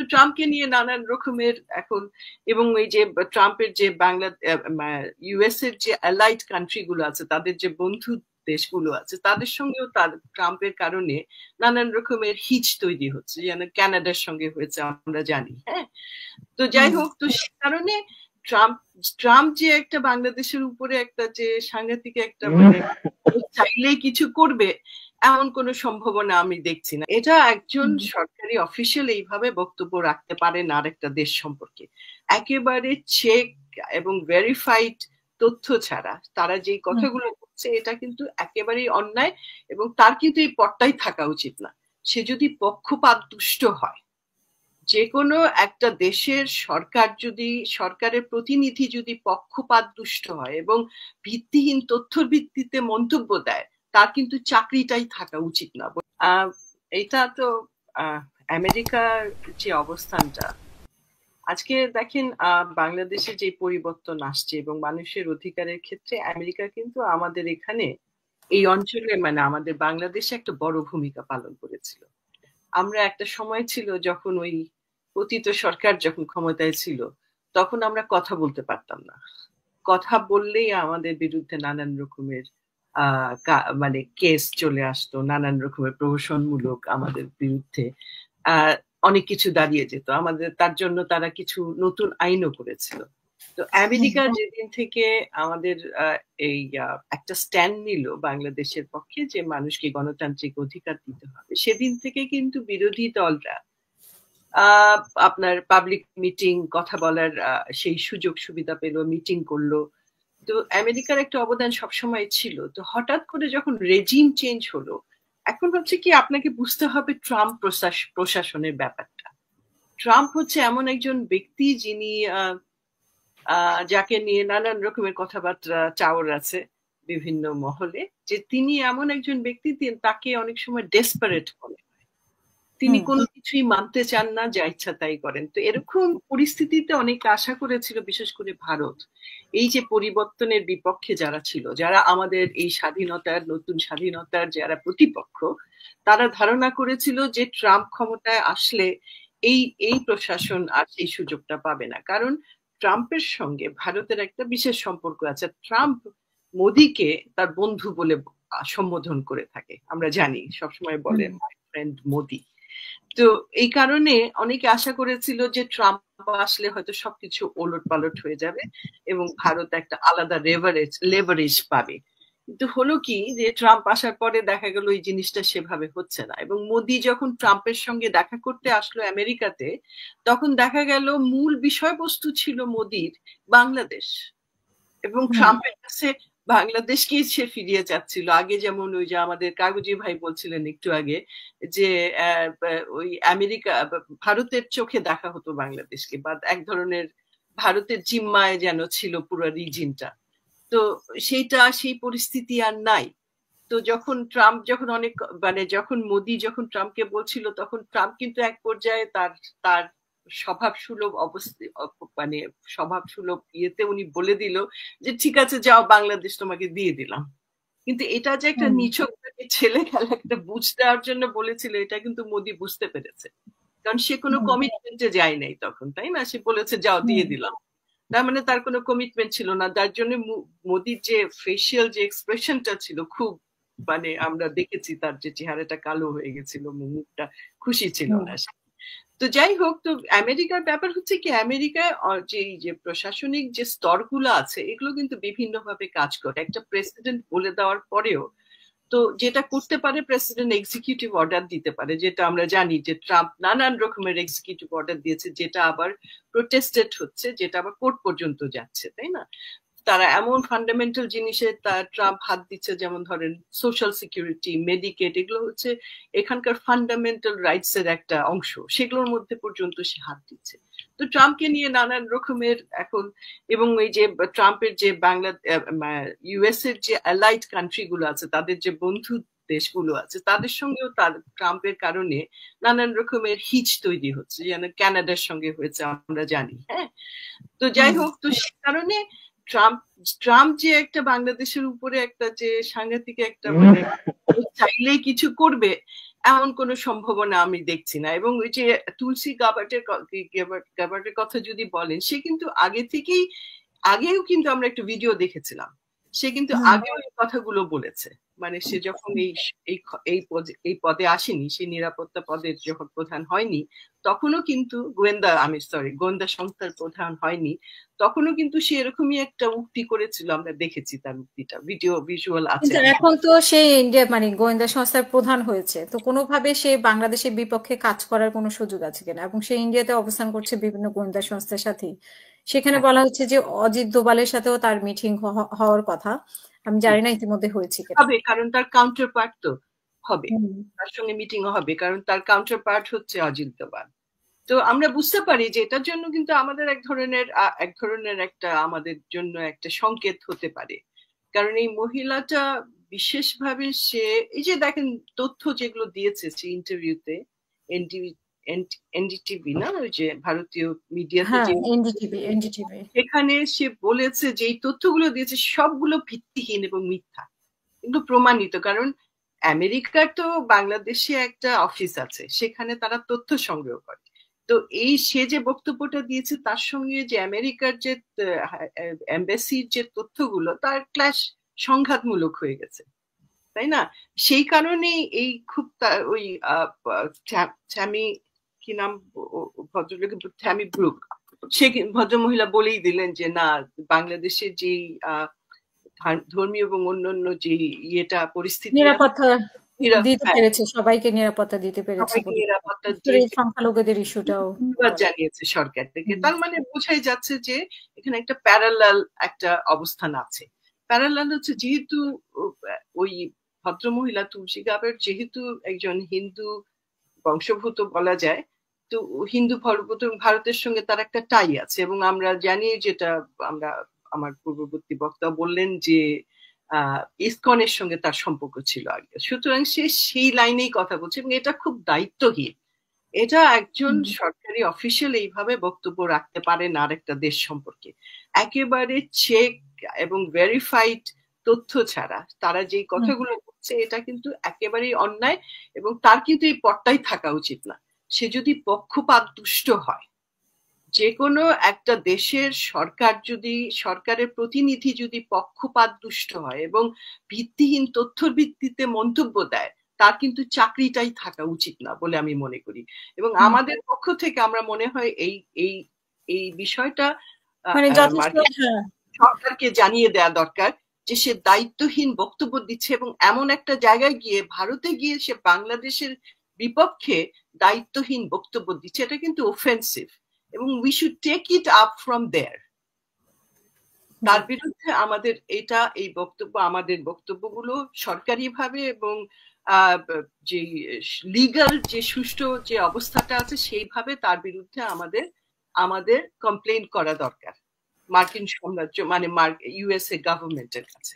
তো ট্রাম্পকে নিয়ে নানান রকমের এখন, এবং এই যে ট্রাম্পের যে ইউএস এর যে অ্যালাইড কান্ট্রি গুলো আছে, তাদের যে বন্ধু দেশগুলো আছে, তাদের সঙ্গেও ট্রাম্পের কারণে নানান রকমের হিচ তৈরি হচ্ছে, যেন কানাডার সঙ্গে হয়েছে আমরা জানি। হ্যাঁ, তো যাই হোক, তো সে কারণে ট্রাম্প ট্রাম্প যে একটা বাংলাদেশের উপরে একটা যে সাংঘাতিক একটা চাইলেই কিছু করবে এমন কোনো সম্ভাবনা আমি দেখছি না। এটা একজন সরকারি অফিসিয়াল এইভাবে বক্তব্য রাখতে পারে না আরেকটা দেশ সম্পর্কে, একেবারে চেক এবং ভেরিফাইড তথ্য ছাড়া তারা যে কথাগুলো বলছে এটা কিন্তু একেবারেই অন্যায়, এবং তার কিন্তু এই পথটাই থাকা উচিত না। সে যদি পক্ষপাত দুষ্ট হয়, যে কোনো একটা দেশের সরকার যদি, সরকারের প্রতিনিধি যদি পক্ষপাত দুষ্ট হয় এবং ভিত্তিহীন তথ্যর ভিত্তিতে মন্তব্য দেয়, তার কিন্তু চাকরিটাই থাকা উচিত না। এটা তো আমেরিকার যে অবস্থানটা আজকে দেখেন, বাংলাদেশে যে পরিবর্তন আসছে এবং মানুষের অধিকারের ক্ষেত্রে আমেরিকা কিন্তু আমাদের এখানে এই অঞ্চলে, মানে আমাদের বাংলাদেশে একটা বড় ভূমিকা পালন করেছিল। আমরা একটা সময় ছিল যখন ওই পতিত সরকার যখন ক্ষমতায় ছিল, তখন আমরা কথা বলতে পারতাম না। কথা বললেই আমাদের বিরুদ্ধে নানান রকমের মানে কেস চলে আসতো, নানান রকমের প্রহসনমূলক আমাদের বিরুদ্ধে অনেক কিছু দাঁড়িয়ে যেত আমাদের। তার জন্য তারা কিছু নতুন আইনও করেছিল। তো আমেরিকা যেদিন থেকে আমাদের এই একটা স্ট্যান্ড নিল বাংলাদেশের পক্ষে যে মানুষকে গণতান্ত্রিক অধিকার দিতে হবে, সেদিন থেকে কিন্তু বিরোধী দলরা আপনার পাবলিক মিটিং, কথা বলার সেই সুযোগ সুবিধা পেল, মিটিং করলো। তো আমেরিকার একটা অবদান সবসময় ছিল। তো হঠাৎ করে যখন রেজিম চেঞ্জ হলো, এখন হচ্ছে কি আপনাকে বুঝতে হবে ট্রাম্প প্রশাসনের ব্যাপারটা। ট্রাম্প হচ্ছে এমন একজন ব্যক্তি যিনি যাকে নিয়ে নানান রকমের কথাবার্তা চাওয়ার আছে বিভিন্ন মহলে, যে তিনি এমন একজন ব্যক্তি, তাকে অনেক সময় ডেসপারেট বলে, তিনি কোনো কিছুই মানতে চান না, যা ইচ্ছা তাই করেন। তো এরকম পরিস্থিতিতে অনেক আশা করেছিল, বিশেষ করে ভারত, এই যে পরিবর্তনের বিপক্ষে যারা ছিল, যারা আমাদের এই স্বাধীনতার, নতুন স্বাধীনতার যারা প্রতিপক্ষ, তারা ধারণা করেছিল যে ট্রাম্প ক্ষমতায় আসলে এই প্রশাসন আর সেই সুযোগটা পাবে না। কারণ ট্রাম্পের সঙ্গে ভারতের একটা বিশেষ সম্পর্ক আছে। ট্রাম্প মোদিকে তার বন্ধু বলে সম্বোধন করে থাকে, আমরা জানি, সবসময় বলে মাই ফ্রেন্ড মোদি। তো এই কারণে অনেকে আশা করেছিল যে ট্রাম্প আসলে হয়তো সবকিছু ওলট পালট হয়ে যাবে এবং ভারত একটা আলাদা লেভারেজ পাবে। কিন্তু হলো কি, যে ট্রাম্প আসার পরে দেখা গেল এই জিনিসটা সেভাবে হচ্ছে না। এবং মোদি যখন ট্রাম্পের সঙ্গে দেখা করতে আসলো আমেরিকাতে, তখন দেখা গেল মূল বিষয়বস্তু ছিল মোদির বাংলাদেশ, এবং ট্রাম্পের কাছে বাংলাদেশকেই সে ফিরিয়ে যাচ্ছিল। আগে যেমন ওই যে আমাদের কাগজি ভাই বলছিলেন একটু আগে, যে ওই আমেরিকা, ভারতের চোখে দেখা হতো বাংলাদেশকে, বা এক ধরনের ভারতের জিম্মায় যেন ছিল পুরো রিজিনটা। তো সেই পরিস্থিতি আর নাই। তো যখন ট্রাম্প যখন অনেক, মানে যখন মোদি যখন ট্রাম্পকে বলছিল, তখন ট্রাম্প কিন্তু এক পর্যায়ে তার স্বভাব সুলভ মানে স্বভাব সুলভ ইয়েতে উনি বলে দিল যে ঠিক আছে, যাও, বাংলাদেশ তোমাকে দিয়ে দিলাম। কিন্তু এটা যে একটা নিছক ছেলে খেলা একটা বুঝ দেওয়ার জন্য বলেছিল, এটা কিন্তু মোদি বুঝতে পেরেছে। কারণ সে কোনো কমিটমেন্টে যায় নাই তখন, তাই না? সে বলেছে যাও, দিয়ে দিলাম। তার মানে তার কোনো কমিটমেন্ট ছিল না, যার জন্য মোদির যে ফেসিয়াল যে এক্সপ্রেশনটা ছিল, খুব, মানে আমরা দেখেছি তার যে চেহারাটা কালো হয়ে গেছিল, মুখটা খুশি ছিল না। তো যাই হোক, তো আমেরিকার ব্যাপার হচ্ছে কি, আমেরিকায় যে প্রশাসনিক যে স্তরগুলো আছে, এগুলো কিন্তু বিভিন্ন ভাবে কাজ করে। একটা প্রেসিডেন্ট বলে দেওয়ার পরেও তো যেটা করতে পারে, প্রেসিডেন্ট এক্সিকিউটিভ অর্ডার দিতে পারে, যেটা আমরা জানি যে ট্রাম্প নানান রকমের এক্সিকিউটিভ অর্ডার দিয়েছে, যেটা আবার প্রোটেস্টেড হচ্ছে, যেটা আবার কোর্ট পর্যন্ত যাচ্ছে, তাই না? তারা এমন ফান্ডামেন্টাল জিনিসে ট্রাম্প হাত দিচ্ছে, যেমন ধরেন সোশ্যাল সিকিউরিটি, মেডিকেড, এগুলো হচ্ছে এখানকার ফান্ডামেন্টাল রাইটস এর একটা অংশ, সেগুলোর মধ্যে পর্যন্ত সে হাত দিচ্ছে। তো ট্রাম্পকে নিয়ে নানান রকমের এখন, এবং এই যে ট্রাম্পের যে ইউএস এর যে অ্যালাইড কান্ট্রি গুলো আছে, তাদের যে বন্ধু দেশগুলো আছে, তাদের সঙ্গেও ট্রাম্পের কারণে নানান রকমের হিচ তৈরি হচ্ছে, যেন কানাডার সঙ্গে হয়েছে আমরা জানি। হ্যাঁ, তো যাই হোক, তো সে কারণে ট্রাম্প যে একটা বাংলাদেশের উপরে একটা যে সাংঘাতিক একটা, মানে চাইলেই কিছু করবে এমন কোনো সম্ভাবনা আমি দেখছি না। এবং ওই যে তুলসী গাবার্টের কথা যদি বলেন, সে কিন্তু আগেও কিন্তু আমরা একটা ভিডিও দেখেছিলাম, সে কিন্তু আগেও এই কথাগুলো বলেছে। মানে সে যখন এই পদে আসেনি, সে নিরাপত্তা পদের যখন প্রধান হয়নি, তখনও কিন্তু গোয়েন্দা সংস্থার প্রধান হয়নি, তখনও কিন্তু সে এরকমই একটা উক্তি করেছিল। আমরা দেখেছি তার উক্তিটা, ভিজুয়াল আছে। এখন তো সে ইন্ডিয়া মানে গোয়েন্দা সংস্থার প্রধান হয়েছে, তো কোনোভাবে সে বাংলাদেশের বিপক্ষে কাজ করার কোনো সুযোগ আছে কিনা? এবং সে ইন্ডিয়াতে অবস্থান করছে বিভিন্ন গোয়েন্দা সংস্থার সাথে। সেখানে হ্যাঁ, বলা হচ্ছে যে অজিত দোভালের সাথেও তার মিটিং হওয়ার কথা। আমি জানি না ইতিমধ্যে হয়েছে কিনা। হবে, কারণ তার কাউন্টার পার্ট তো হবে, হুম। তার সঙ্গে মিটিংও হবে, কারণ তার কাউন্টার পার্ট হচ্ছে অজিত দোভাল। তো আমরা বুঝতে পারি যে এটার জন্য কিন্তু আমাদের এক ধরনের একটা আমাদের জন্য একটা সংকেত হতে পারে। কারণ এই মহিলাটা বিশেষভাবে সে এই যে দেখেন তথ্য যেগুলো দিয়েছে সে ইন্টারভিউতে, এনডিটিভি না, ওই যে ভারতীয় মিডিয়াতে হ্যাঁ, যে, এনডিটিভি। সেখানে সে বলেছে যে এই তথ্যগুলো দিয়েছে সবগুলো ভিত্তিহীন এবং মিথ্যা, কিন্তু প্রমাণিত। কারণ আমেরিকার তো বাংলাদেশে একটা অফিস আছে, সেখানে তারা তথ্য সংগ্রহ করে। তো সে যে বক্তব্যটা দিয়েছে তার সঙ্গে যে আমেরিকার যে এম্বাসির যে তথ্যগুলো, তার ক্ল্যাশ, সংঘাতমূলক হয়ে গেছে, তাই না? সেই কারণেই এই খুব ওই ট্যামি, কি নাম ভদ্রলোক, ট্যামি ব্রুক, সে ভদ্রমহিলা বলেই দিলেন যে না, বাংলাদেশের যে ধর্মীয় এবং অন্যান্য যে পরিস্থিতি আছে, নিরাপত্তা দিতে হ্যাঁ, পেরেছে, সবাইকে নিরাপত্তা দিতে পেরেছে সবাইকে বলে। নিরাপত্তা এই সংখ্যালঘুদের ইস্যুটাও ধন্যবাদ বলে। জানিয়েছে সরকার থেকে। তার মানে বোঝাই যাচ্ছে যে এখানে একটা প্যারালাল একটা অবস্থান আছে। প্যারালাল হচ্ছে, যেহেতু ওই ভদ্রমহিলা তুলসী গাবের যেহেতু একজন হিন্দু বংশোদ্ভূত বলা যায়, তো হিন্দু ভারতের সঙ্গে তার একটা টাই আছে। এবং আমরা জানি, যেটা আমরা আমার পূর্ববর্তী বক্তা বললেন, যে ইসকনের সঙ্গে তার সম্পর্ক ছিল আগে, সুতরাং সে সেই লাইনেই কথা বলছে। এবং এটা খুব দায়িত্বহীন, এটা একজন সরকারি অফিসিয়াল এইভাবে বক্তব্য রাখতে পারে না আরেকটা দেশ সম্পর্কে, একেবারে চেক এবং ভেরিফাইড তথ্য ছাড়া তারা যেই কথাগুলো বলছে, এটা কিন্তু একেবারেই অন্যায়। এবং তার কিন্তু এই পথটাই থাকা উচিত না। সে যদি পক্ষপাত দুষ্ট হয়, যে কোনো একটা দেশের সরকারের প্রতিনিধি যদি পক্ষপাত দুষ্ট হয় এবং ভিত্তিহীন তথ্যের ভিত্তিতে মন্তব্য দেয়, তার কিন্তু চাকরিটাই থাকা উচিত না বলে আমি মনে করি। এবং আমাদের পক্ষ থেকে আমরা মনে হয় এই এই এই বিষয়টা মানে যথেষ্ট, হ্যাঁ। সরকারকে জানিয়ে দেওয়া দরকার যে সে দায়িত্বহীন বক্তব্য দিচ্ছে, এবং এমন একটা জায়গায় গিয়ে, ভারতে গিয়ে সে বাংলাদেশের বিপক্ষে দায়িত্বহীন বক্তব্য দিচ্ছে। এটা কিন্তু অফেন্সিভ, এবং we should take it up from there. তার বিরুদ্ধে আমাদের বক্তব্যগুলো সরকারিভাবে এবং যে লিগাল যে সুষ্ঠু যে অবস্থাটা আছে, সেইভাবে তার বিরুদ্ধে আমাদের কমপ্লেন করা দরকার মার্কিন সাম্রাজ্য, মানে ইউএসএ গভর্নমেন্টের কাছে।